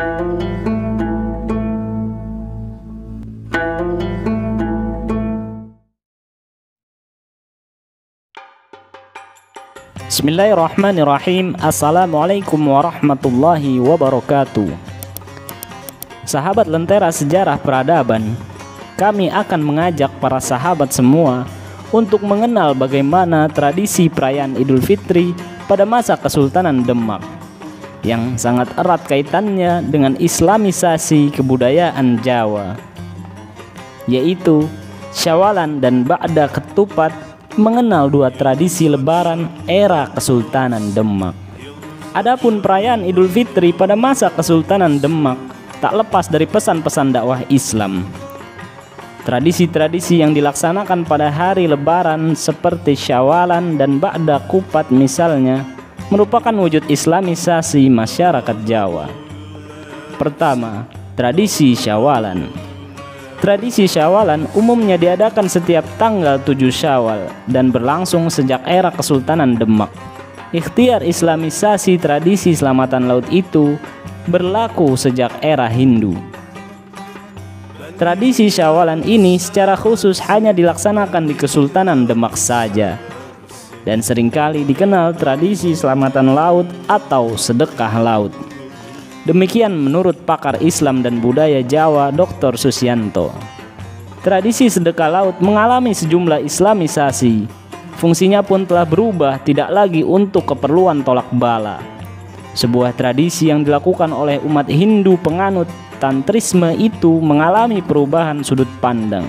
Bismillahirrahmanirrahim. Assalamualaikum warahmatullahi wabarakatuh. Sahabat Lentera Sejarah Peradaban, kami akan mengajak para sahabat semua untuk mengenal bagaimana tradisi perayaan Idul Fitri pada masa Kesultanan Demak yang sangat erat kaitannya dengan islamisasi kebudayaan Jawa, yaitu Syawalan dan Ba'da Ketupat, mengenal dua tradisi lebaran era Kesultanan Demak. Adapun perayaan Idul Fitri pada masa Kesultanan Demak tak lepas dari pesan-pesan dakwah Islam. Tradisi-tradisi yang dilaksanakan pada hari lebaran seperti Syawalan dan Ba'da Kupat misalnya merupakan wujud islamisasi masyarakat Jawa. Pertama, tradisi Syawalan. Tradisi Syawalan umumnya diadakan setiap tanggal 7 Syawal dan berlangsung sejak era Kesultanan Demak. Ikhtiar islamisasi tradisi selamatan laut itu berlaku sejak era Hindu. Tradisi Syawalan ini secara khusus hanya dilaksanakan di Kesultanan Demak saja, dan seringkali dikenal tradisi selamatan laut atau sedekah laut. Demikian menurut pakar Islam dan budaya Jawa Dr. Susianto. Tradisi sedekah laut mengalami sejumlah islamisasi. Fungsinya pun telah berubah, tidak lagi untuk keperluan tolak bala. Sebuah tradisi yang dilakukan oleh umat Hindu penganut tantrisme itu mengalami perubahan sudut pandang.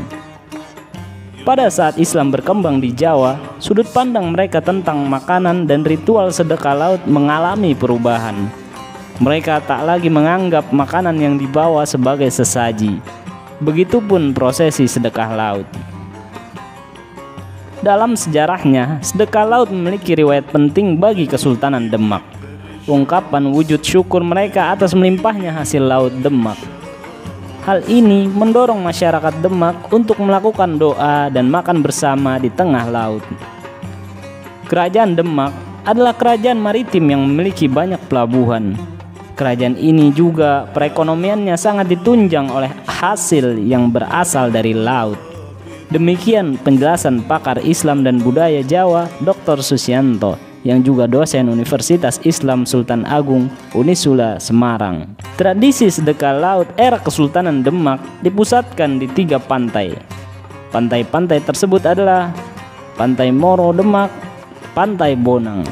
Pada saat Islam berkembang di Jawa, sudut pandang mereka tentang makanan dan ritual sedekah laut mengalami perubahan. Mereka tak lagi menganggap makanan yang dibawa sebagai sesaji. Begitupun prosesi sedekah laut. Dalam sejarahnya, sedekah laut memiliki riwayat penting bagi Kesultanan Demak. Ungkapan wujud syukur mereka atas melimpahnya hasil laut Demak. Hal ini mendorong masyarakat Demak untuk melakukan doa dan makan bersama di tengah laut. Kerajaan Demak adalah kerajaan maritim yang memiliki banyak pelabuhan. Kerajaan ini juga perekonomiannya sangat ditunjang oleh hasil yang berasal dari laut. Demikian penjelasan pakar Islam dan budaya Jawa Dr. Susianto, yang juga dosen Universitas Islam Sultan Agung Unisula Semarang. Tradisi sedekah laut era Kesultanan Demak dipusatkan di 3 pantai. Pantai-pantai tersebut adalah Pantai Moro Demak, Pantai Bonang.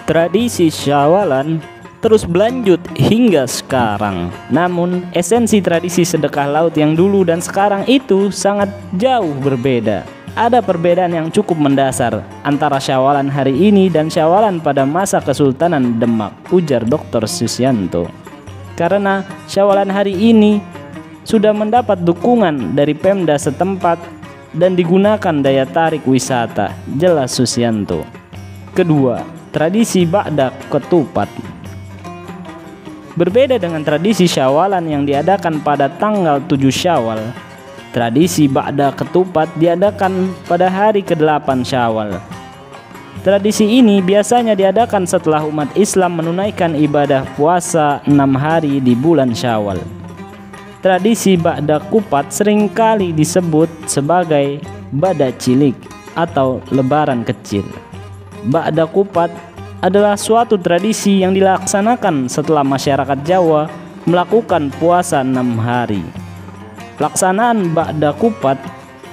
Tradisi Syawalan terus berlanjut hingga sekarang. Namun esensi tradisi sedekah laut yang dulu dan sekarang itu sangat jauh berbeda. Ada perbedaan yang cukup mendasar antara Syawalan hari ini dan Syawalan pada masa Kesultanan Demak, ujar Dr. Susianto. Karena Syawalan hari ini sudah mendapat dukungan dari Pemda setempat dan digunakan daya tarik wisata, jelas Susianto. Kedua, tradisi Ba'da Ketupat. Berbeda dengan tradisi Syawalan yang diadakan pada tanggal 7 Syawal, tradisi Ba'da Ketupat diadakan pada hari ke-8 Syawal. Tradisi ini biasanya diadakan setelah umat Islam menunaikan ibadah puasa 6 hari di bulan Syawal. Tradisi Ba'da Kupat seringkali disebut sebagai Bada Cilik atau Lebaran Kecil. Ba'da Kupat adalah suatu tradisi yang dilaksanakan setelah masyarakat Jawa melakukan puasa 6 hari. Pelaksanaan Ba'da Kupat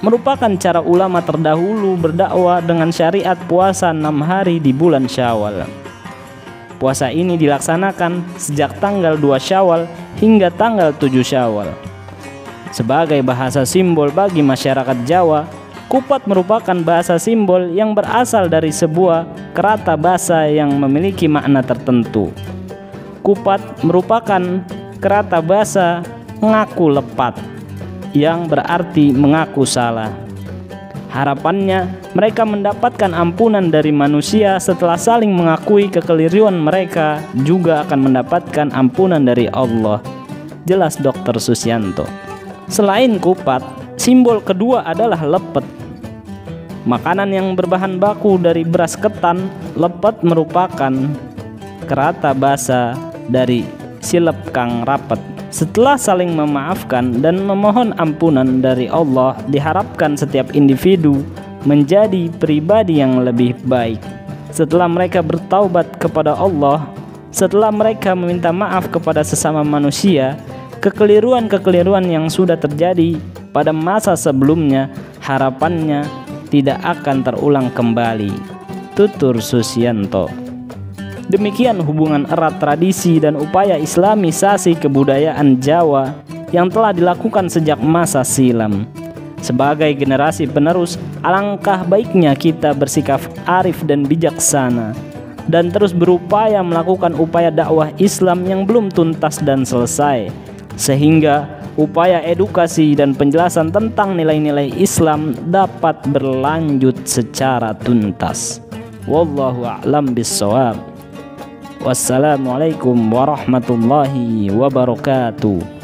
merupakan cara ulama terdahulu berdakwah dengan syariat puasa 6 hari di bulan Syawal. Puasa ini dilaksanakan sejak tanggal 2 Syawal hingga tanggal 7 Syawal. Sebagai bahasa simbol bagi masyarakat Jawa, Kupat merupakan bahasa simbol yang berasal dari sebuah kerata bahasa yang memiliki makna tertentu. Kupat merupakan kerata bahasa ngaku lepat, yang berarti mengaku salah. Harapannya, mereka mendapatkan ampunan dari manusia setelah saling mengakui kekeliruan mereka, juga akan mendapatkan ampunan dari Allah, jelas Dr. Susianto. Selain kupat, simbol kedua adalah lepet. Makanan yang berbahan baku dari beras ketan, lepet merupakan kerata bahasa dari silep kang rapet. Setelah saling memaafkan dan memohon ampunan dari Allah, diharapkan setiap individu menjadi pribadi yang lebih baik. Setelah mereka bertaubat kepada Allah, setelah mereka meminta maaf kepada sesama manusia, kekeliruan-kekeliruan yang sudah terjadi pada masa sebelumnya harapannya tidak akan terulang kembali. Tutur Susianto. Demikian hubungan erat tradisi dan upaya islamisasi kebudayaan Jawa yang telah dilakukan sejak masa silam. Sebagai generasi penerus, alangkah baiknya kita bersikap arif dan bijaksana dan terus berupaya melakukan upaya dakwah Islam yang belum tuntas dan selesai, sehingga upaya edukasi dan penjelasan tentang nilai-nilai Islam dapat berlanjut secara tuntas. Wallahu a'lam bishawab. Wassalamualaikum warahmatullahi wabarakatuh.